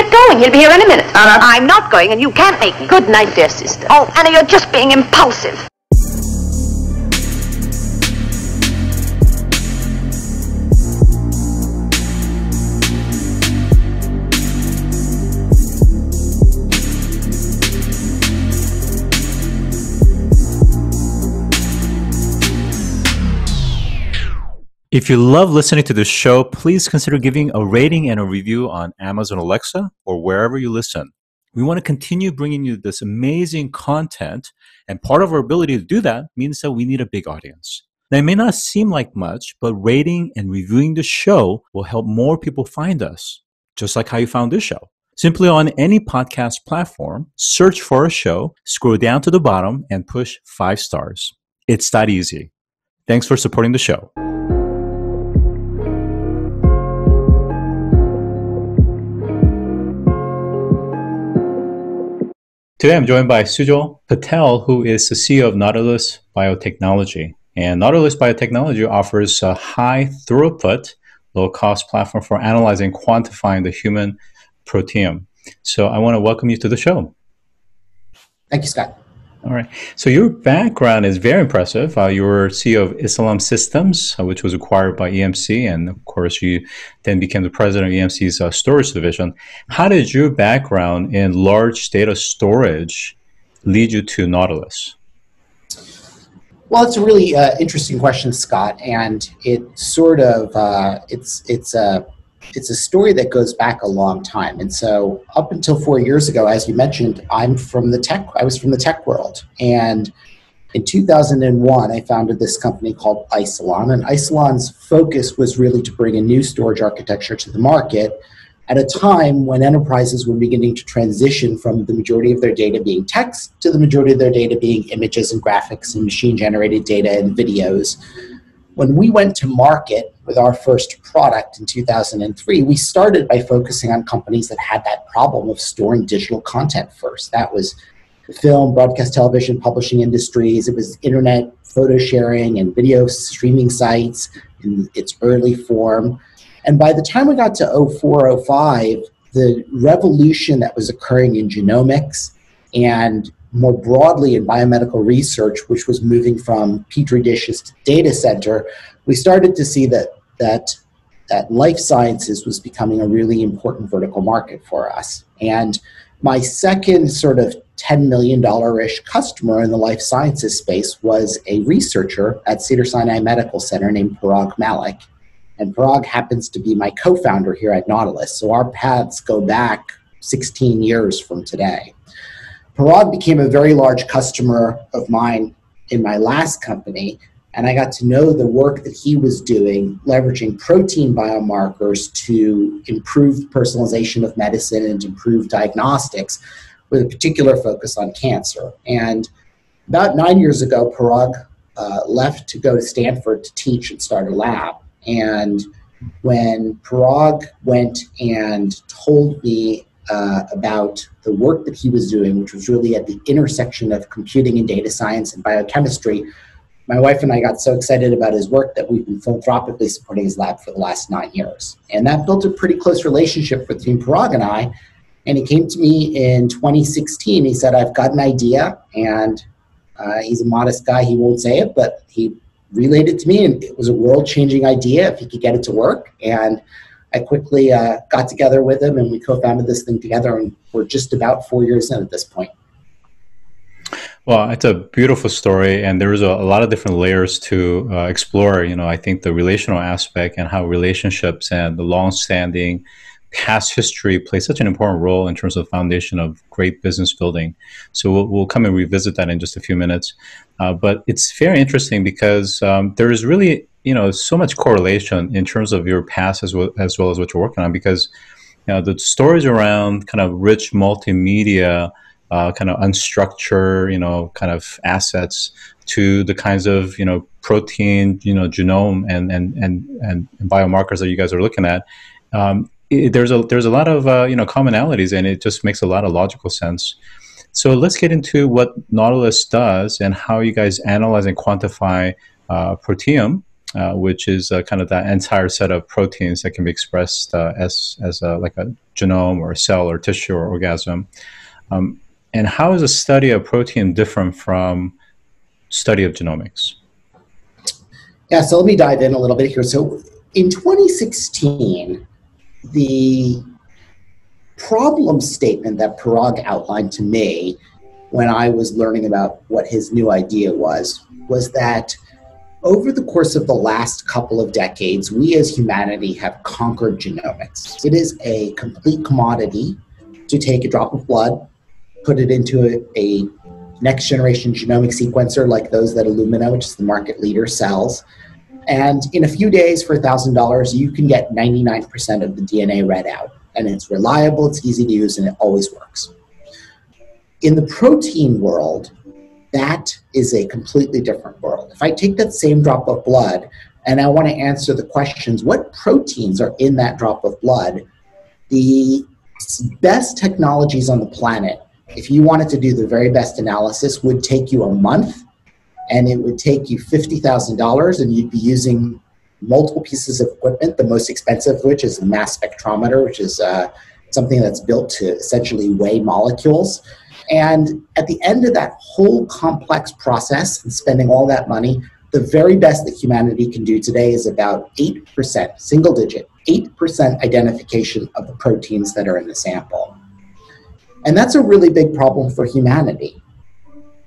get going. He'll be here any minute. I'm not going, and you can't make me. Good night, dear sister. Oh, Anna, you're just being impulsive. If you love listening to this show, please consider giving a rating and a review on Amazon Alexa or wherever you listen. We want to continue bringing you this amazing content, and part of our ability to do that means that we need a big audience. Now, it may not seem like much, but rating and reviewing the show will help more people find us, just like how you found this show. Simply on any podcast platform, search for a show, scroll down to the bottom, and push 5 stars. It's that easy. Thanks for supporting the show. Today, I'm joined by Sujal Patel, who is the CEO of Nautilus Biotechnology. And Nautilus Biotechnology offers a high-throughput, low-cost platform for analyzing and quantifying the human proteome. So I want to welcome you to the show. Thank you, Scott. All right. So your background is very impressive. You were CEO of Isilon Systems, which was acquired by EMC. And of course, you then became the president of EMC's storage division. How did your background in large data storage lead you to Nautilus? Well, it's a really interesting question, Scott. And it sort of, it's a story that goes back a long time. And so up until 4 years ago, as you mentioned, I was from the tech world. And in 2001, I founded this company called Isilon. And Isilon's focus was really to bring a new storage architecture to the market at a time when enterprises were beginning to transition from the majority of their data being text to the majority of their data being images and graphics and machine-generated data and videos. When we went to market with our first product in 2003, we started by focusing on companies that had that problem of storing digital content first. That was the film, broadcast television, publishing industries. It was internet photo sharing and video streaming sites in its early form. And by the time we got to 04, 05, the revolution that was occurring in genomics and more broadly in biomedical research, which was moving from petri dishes to data center, we started to see that life sciences was becoming a really important vertical market for us. And my second sort of $10 million-ish customer in the life sciences space was a researcher at Cedars-Sinai Medical Center named Parag Malik. And Parag happens to be my co-founder here at Nautilus. So our paths go back 16 years from today. Parag became a very large customer of mine in my last company, and I got to know the work that he was doing, leveraging protein biomarkers to improve personalization of medicine and improve diagnostics with a particular focus on cancer. And about 9 years ago, Parag left to go to Stanford to teach and start a lab. And when Parag went and told me about the work that he was doing, which was really at the intersection of computing and data science and biochemistry, my wife and I got so excited about his work that we've been philanthropically supporting his lab for the last 9 years. And that built a pretty close relationship between Parag and I. And he came to me in 2016. He said, I've got an idea. And he's a modest guy. He won't say it, but he relayed it to me. And it was a world-changing idea if he could get it to work. And I quickly got together with him and we co-founded this thing together, and we're just about 4 years in at this point. Well, it's a beautiful story, and there's a lot of different layers to explore. You know, I think the relational aspect and how relationships and the long-standing past history play such an important role in terms of the foundation of great business building. So we'll come and revisit that in just a few minutes. But it's very interesting because there is really so much correlation in terms of your past as well as what you're working on, because the stories around kind of rich multimedia, kind of unstructured, kind of assets to the kinds of, protein, genome and biomarkers that you guys are looking at. There's a lot of, commonalities, and it just makes a lot of logical sense. So let's get into what Nautilus does and how you guys analyze and quantify proteome, which is kind of that entire set of proteins that can be expressed as like a genome or a cell or tissue or organism. And how is a study of protein different from study of genomics? Yeah, so let me dive in a little bit here. So in 2016, the problem statement that Parag outlined to me when I was learning about what his new idea was that over the course of the last couple of decades, we as humanity have conquered genomics. It is a complete commodity to take a drop of blood, put it into a next generation genomic sequencer like those that Illumina, which is the market leader, sells. And in a few days for $1,000, you can get 99% of the DNA read out. And it's reliable, it's easy to use, and it always works. In the protein world, that is a completely different world. If I take that same drop of blood and I want to answer the questions, what proteins are in that drop of blood, the best technologies on the planet, if you wanted to do the very best analysis, would take you a month, and it would take you $50,000, and you'd be using multiple pieces of equipment, the most expensive of which is a mass spectrometer, which is something that's built to essentially weigh molecules. And at the end of that whole complex process and spending all that money, the very best that humanity can do today is about 8%, single digit, 8% identification of the proteins that are in the sample. And that's a really big problem for humanity.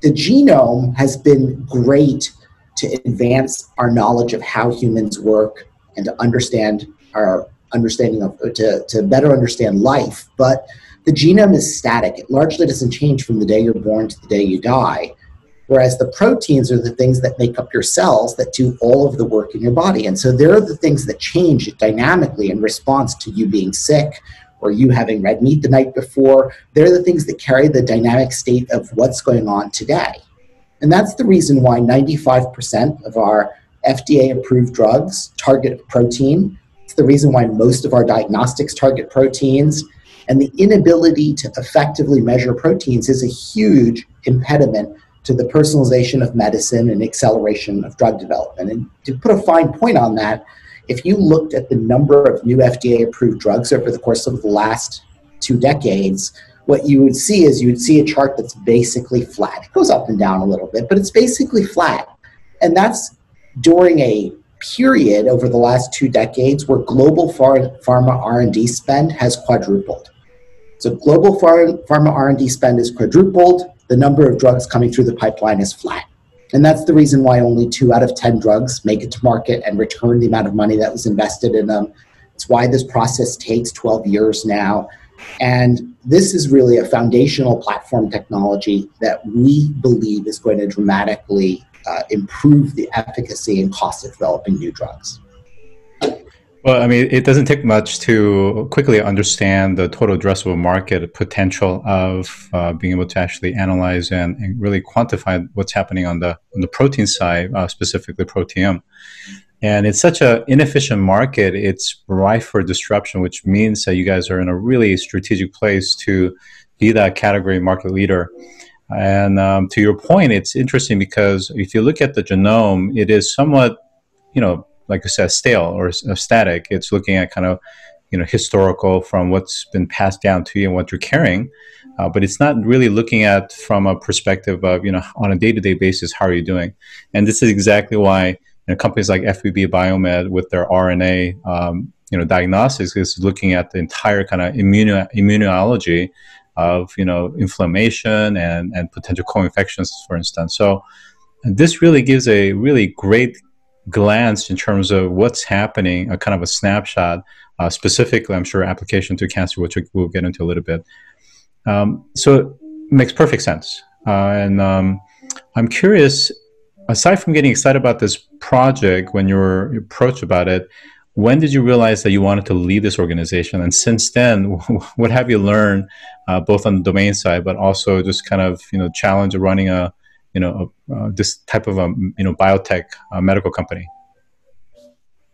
The genome has been great to advance our knowledge of how humans work and to understand our understanding of, to better understand life. But the genome is static. It largely doesn't change from the day you're born to the day you die. Whereas the proteins are the things that make up your cells that do all of the work in your body. And so they're the things that change dynamically in response to you being sick or you having red meat the night before. They're the things that carry the dynamic state of what's going on today. And that's the reason why 95% of our FDA-approved drugs target protein. It's the reason why most of our diagnostics target proteins. And the inability to effectively measure proteins is a huge impediment to the personalization of medicine and acceleration of drug development. And to put a fine point on that, if you looked at the number of new FDA-approved drugs over the course of the last 2 decades, what you would see is you would see a chart that's basically flat. It goes up and down a little bit, but it's basically flat. And that's during a period over the last 2 decades where global pharma R&D spend has quadrupled. So global pharma R&D spend is quadrupled. The number of drugs coming through the pipeline is flat. And that's the reason why only 2 out of 10 drugs make it to market and return the amount of money that was invested in them. It's why this process takes 12 years now. And this is really a foundational platform technology that we believe is going to dramatically improve the efficacy and cost of developing new drugs. Well, I mean, it doesn't take much to quickly understand the total addressable market potential of being able to actually analyze and really quantify what's happening on the protein side, specifically proteome. And it's such an inefficient market, it's rife for disruption, which means that you guys are in a really strategic place to be that category market leader. And to your point, it's interesting because if you look at the genome, it is somewhat, like I said, stale or static. It's looking at kind of, historical from what's been passed down to you and what you're carrying. But it's not really looking at from a perspective of, on a day-to-day basis, how are you doing? And this is exactly why companies like FBB Biomed with their RNA, diagnostics is looking at the entire kind of immunology of, inflammation and potential co-infections, for instance. So this really gives a really great glance in terms of what's happening, a kind of a snapshot, specifically, I'm sure, application to cancer, which we'll get into a little bit. So it makes perfect sense. And I'm curious, aside from getting excited about this project, when you were approached about it, when did you realize that you wanted to lead this organization? And since then, what have you learned, both on the domain side, but also just kind of, challenge of running this type of biotech medical company?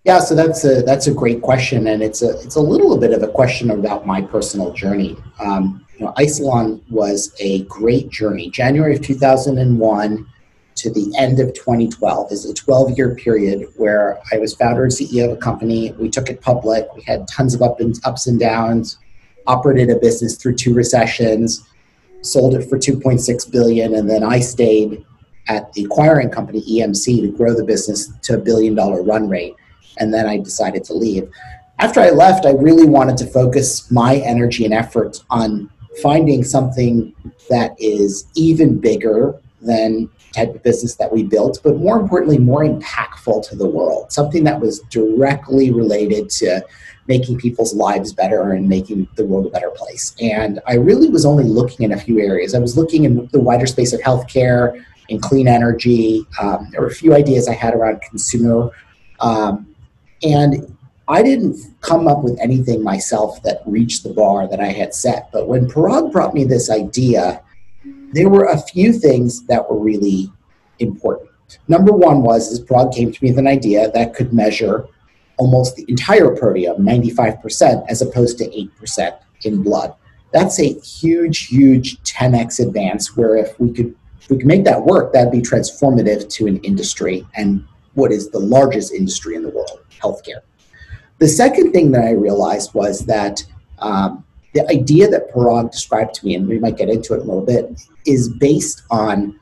Yeah, so that's a great question, and it's a little bit of a question about my personal journey. Isilon was a great journey. January of 2001 to the end of 2012 is a 12-year period where I was founder and CEO of a company. We took it public. We had tons of ups and downs. operated a business through 2 recessions, sold it for $2.6 billion, and then I stayed at the acquiring company, EMC, to grow the business to a $1 billion run rate, and then I decided to leave. After I left, I really wanted to focus my energy and effort on finding something that is even bigger than the type of business that we built, but more importantly, more impactful to the world, something that was directly related to making people's lives better and making the world a better place. And I really was only looking in a few areas. I was looking in the wider space of healthcare, in clean energy. There were a few ideas I had around consumer. And I didn't come up with anything myself that reached the bar that I had set. But when Parag brought me this idea, there were a few things that were really important. Number one was Parag came to me with an idea that could measure almost the entire proteome, 95%, as opposed to 8% in blood. That's a huge, huge 10x advance, where if we could make that work, that'd be transformative to an industry, and what is the largest industry in the world, healthcare. The second thing that I realized was that the idea that Parag described to me, and we might get into it a little bit, is based on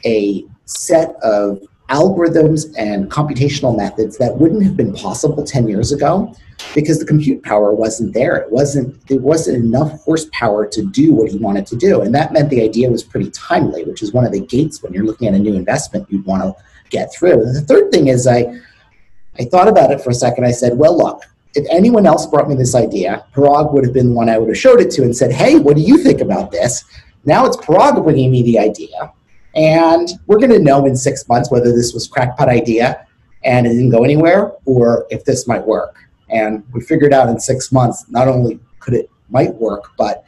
a set of algorithms and computational methods that wouldn't have been possible 10 years ago because the compute power wasn't there. There wasn't enough horsepower to do what he wanted to do. And that meant the idea was pretty timely, which is one of the gates when you're looking at a new investment you'd want to get through. And the third thing is I thought about it for a second. I said, well, look, if anyone else brought me this idea, Parag would have been the one I would have showed it to and said, hey, what do you think about this? Now it's Parag bringing me the idea. And we're going to know in 6 months whether this was a crackpot idea and it didn't go anywhere, or if this might work. And we figured out in 6 months, not only might work, but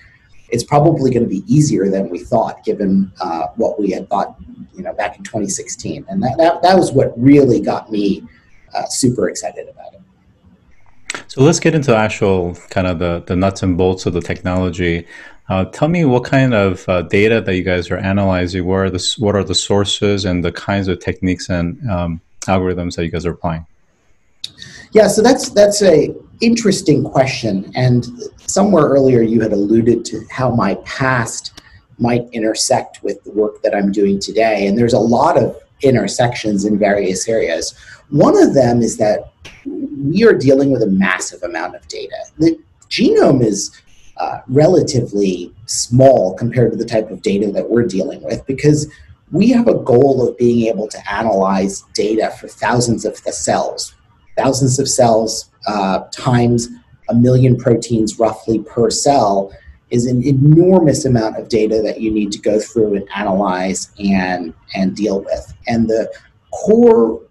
it's probably going to be easier than we thought, given what we had thought, back in 2016. And that was what really got me super excited about it. So let's get into actual kind of the nuts and bolts of the technology. Tell me what kind of data that you guys are analyzing. What are the sources and the kinds of techniques and algorithms that you guys are applying? Yeah, so that's a interesting question. And somewhere earlier you had alluded to how my past might intersect with the work that I'm doing today. And there's a lot of intersections in various areas. One of them is that we are dealing with a massive amount of data. The genome is relatively small compared to the type of data that we're dealing with, because we have a goal of being able to analyze data for thousands of cells times 1 million proteins roughly per cell is an enormous amount of data that you need to go through and analyze and deal with. And the core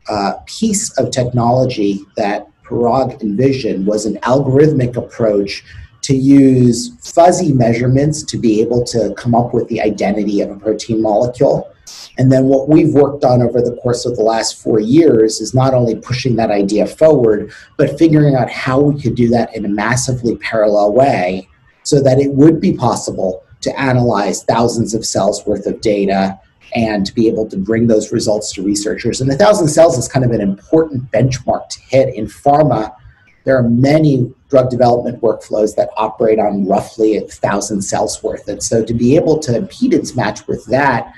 piece of technology that Parag envisioned was an algorithmic approach to use fuzzy measurements to be able to come up with the identity of a protein molecule. And then what we've worked on over the course of the last 4 years is not only pushing that idea forward, but figuring out how we could do that in a massively parallel way so that it would be possible to analyze thousands of cells worth of data and to be able to bring those results to researchers. And 1,000 cells is kind of an important benchmark to hit. In pharma, there are many drug development workflows that operate on roughly 1,000 cells worth. And so to be able to impedance match with that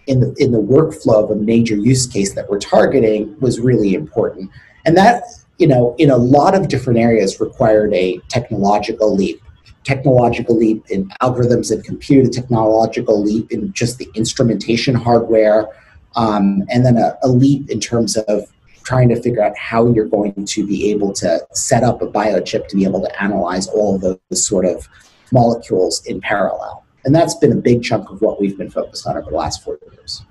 in the workflow of a major use case that we're targeting was really important. And that, in a lot of different areas required a technological leap in algorithms and compute, a technological leap in just the instrumentation hardware, and then a leap in terms of trying to figure out how you're going to be able to set up a biochip to be able to analyze all of those sort of molecules in parallel. And that's been a big chunk of what we've been focused on over the last 4 years.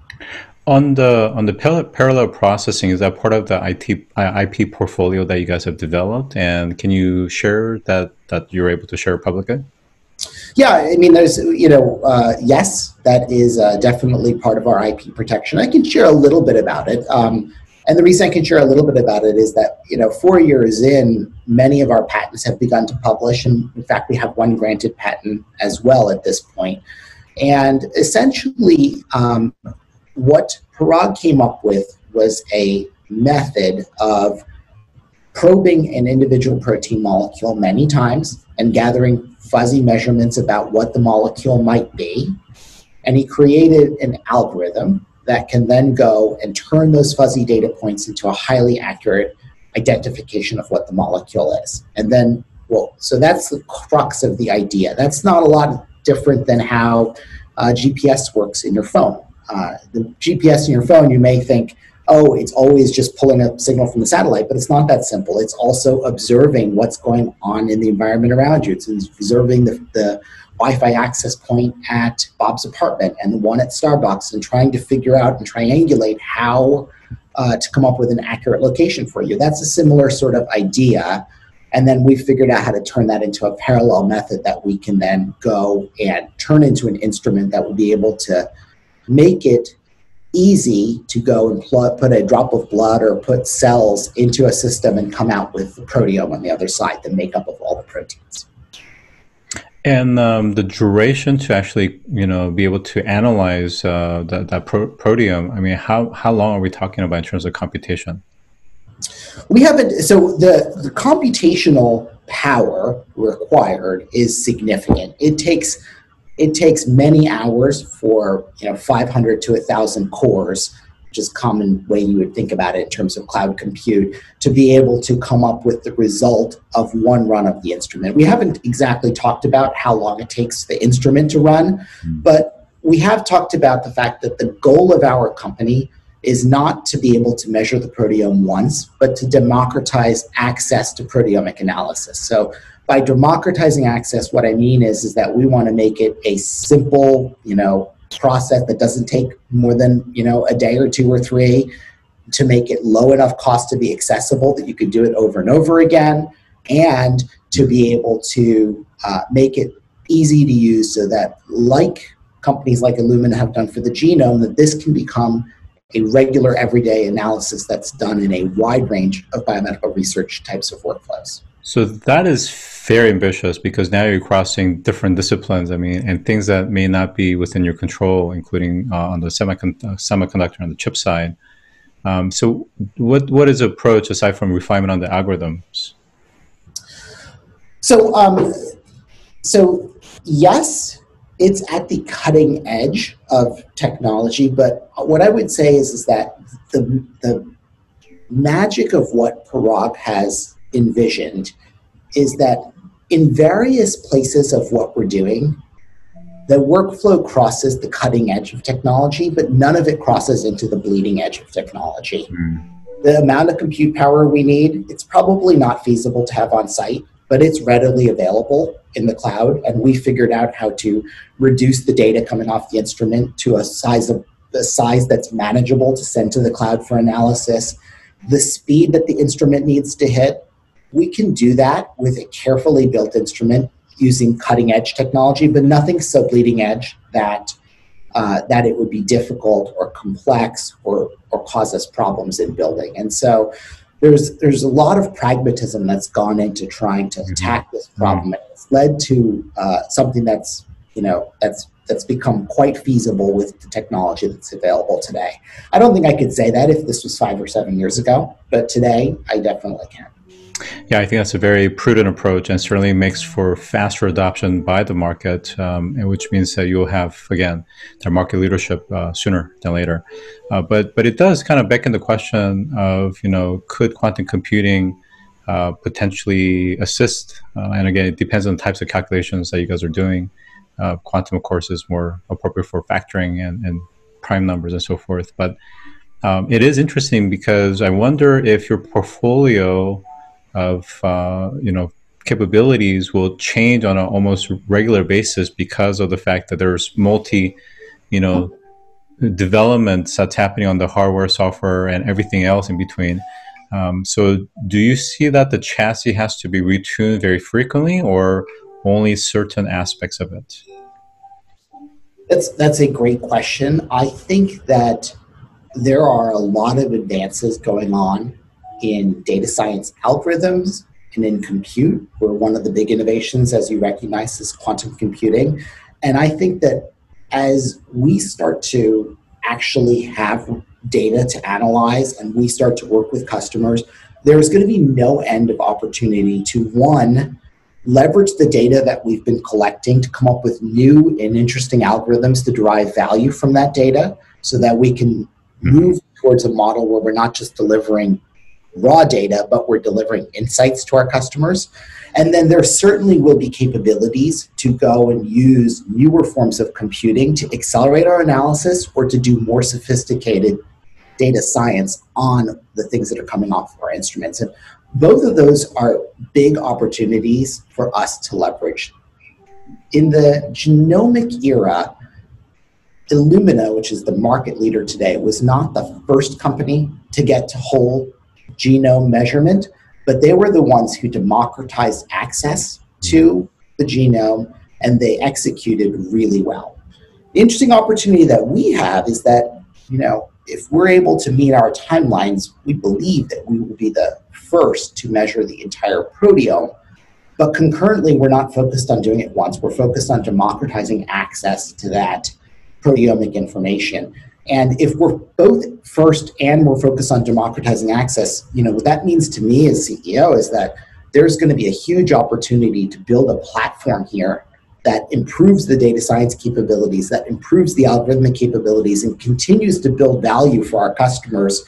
On the parallel processing, is that part of the IP portfolio that you guys have developed? And can you share that you're able to share publicly? Yeah, I mean, there's, yes, that is definitely part of our IP protection. I can share a little bit about it. And the reason I can share a little bit about it is that, 4 years in, many of our patents have begun to publish. And in fact, we have one granted patent as well at this point. And essentially, what Parag came up with was a method of probing an individual protein molecule many times and gathering fuzzy measurements about what the molecule might be. And he created an algorithm that can then go and turn those fuzzy data points into a highly accurate identification of what the molecule is. And then, well, so that's the crux of the idea. That's not a lot different than how GPS works in your phone. The GPS in your phone, you may think, oh, it's always just pulling a signal from the satellite, but it's not that simple. It's also observing what's going on in the environment around you. It's observing the Wi-Fi access point at Bob's apartment and the one at Starbucks, and trying to figure out and triangulate how to come up with an accurate location for you. That's a similar sort of idea. And then we figured out how to turn that into a parallel method that we can then go and turn into an instrument that will be able to make it easy to go and put a drop of blood or put cells into a system and come out with the proteome on the other side, the makeup of all the proteins. And the duration to actually, be able to analyze that proteome, I mean, how long are we talking about in terms of computation? We haven't, so the computational power required is significant. It takes many hours for 500 to 1,000 cores, which is a common way you would think about it in terms of cloud compute, to be able to come up with the result of one run of the instrument. We haven't exactly talked about how long it takes the instrument to run, but we have talked about the fact that the goal of our company is not to be able to measure the proteome once, but to democratize access to proteomic analysis. So by democratizing access, what I mean is that we want to make it a simple, process that doesn't take more than, a day or two or three, to make it low enough cost to be accessible that you could do it over and over again, and to be able to make it easy to use so that, like companies like Illumina have done for the genome, that this can become a regular everyday analysis that's done in a wide range of biomedical research types of workflows. So that is very ambitious, because now you're crossing different disciplines, and things that may not be within your control, including on the semiconductor and the chip side. So what is the approach aside from refinement on the algorithms? So yes, it's at the cutting edge of technology, but what I would say is that the magic of what Parag has envisioned is that in various places of what we're doing, the workflow crosses the cutting edge of technology, but none of it crosses into the bleeding edge of technology. The amount of compute power we need, it's probably not feasible to have on site, but it's readily available in the cloud, and we figured out how to reduce the data coming off the instrument to a size that's manageable to send to the cloud for analysis. The speed that the instrument needs to hit, we can do that with a carefully built instrument using cutting edge technology, but nothing so bleeding edge that it would be difficult or complex or cause us problems in building. And so there's a lot of pragmatism that's gone into trying to attack this problem. And it's led to something that's become quite feasible with the technology that's available today. I don't think I could say that if this was 5 or 7 years ago, but today I definitely can. Yeah, I think that's a very prudent approach, and certainly makes for faster adoption by the market, and which means that you'll have, again, their market leadership sooner than later. But it does kind of beckon the question of, could quantum computing potentially assist? And again, it depends on the types of calculations that you guys are doing. Quantum, of course, is more appropriate for factoring and prime numbers and so forth. But it is interesting, because I wonder if your portfolio of capabilities will change on an almost regular basis because of the fact that there's multi developments that's happening on the hardware, software, and everything else in between. So do you see that the chassis has to be retuned very frequently, or only certain aspects of it? That's a great question. I think that there are a lot of advances going on in data science algorithms and in compute, where one of the big innovations, as you recognize, is quantum computing. And I think that as we start to actually have data to analyze and we start to work with customers, there's going to be no end of opportunity to, one, leverage the data that we've been collecting to come up with new and interesting algorithms to derive value from that data so that we can move towards a model where we're not just delivering raw data, but we're delivering insights to our customers. And then there certainly will be capabilities to go and use newer forms of computing to accelerate our analysis or to do more sophisticated data science on the things that are coming off of our instruments. And both of those are big opportunities for us to leverage. In the genomic era, Illumina, which is the market leader today, was not the first company to get to whole genome measurement, but they were the ones who democratized access to the genome, and they executed really well. The interesting opportunity that we have is that, if we're able to meet our timelines, we believe that we will be the first to measure the entire proteome. But concurrently, we're not focused on doing it once. We're focused on democratizing access to that proteomic information. And if we're both first and we're focused on democratizing access, what that means to me as CEO is that there's going to be a huge opportunity to build a platform here that improves the data science capabilities, that improves the algorithmic capabilities, and continues to build value for our customers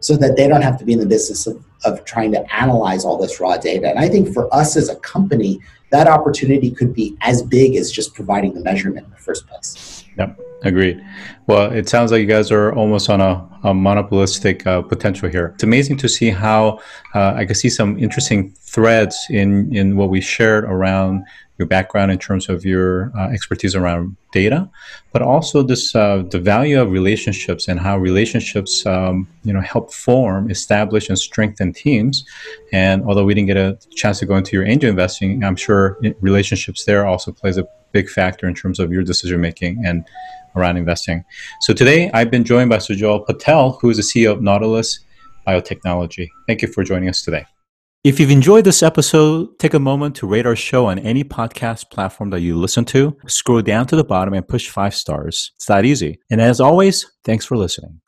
so that they don't have to be in the business of trying to analyze all this raw data. And I think for us as a company, that opportunity could be as big as just providing the measurement in the first place. Yep, agreed. Well, it sounds like you guys are almost on a monopolistic potential here. It's amazing to see how I can see some interesting threads in what we shared around your background in terms of your expertise around data, but also this the value of relationships and how relationships help form, establish, and strengthen teams. And although we didn't get a chance to go into your angel investing, I'm sure relationships there also plays a big factor in terms of your decision making and around investing. So today I've been joined by Sujal Patel, who is the CEO of Nautilus Biotechnology. Thank you for joining us today. If you've enjoyed this episode, take a moment to rate our show on any podcast platform that you listen to. Scroll down to the bottom and push 5 stars. It's that easy. And as always, thanks for listening.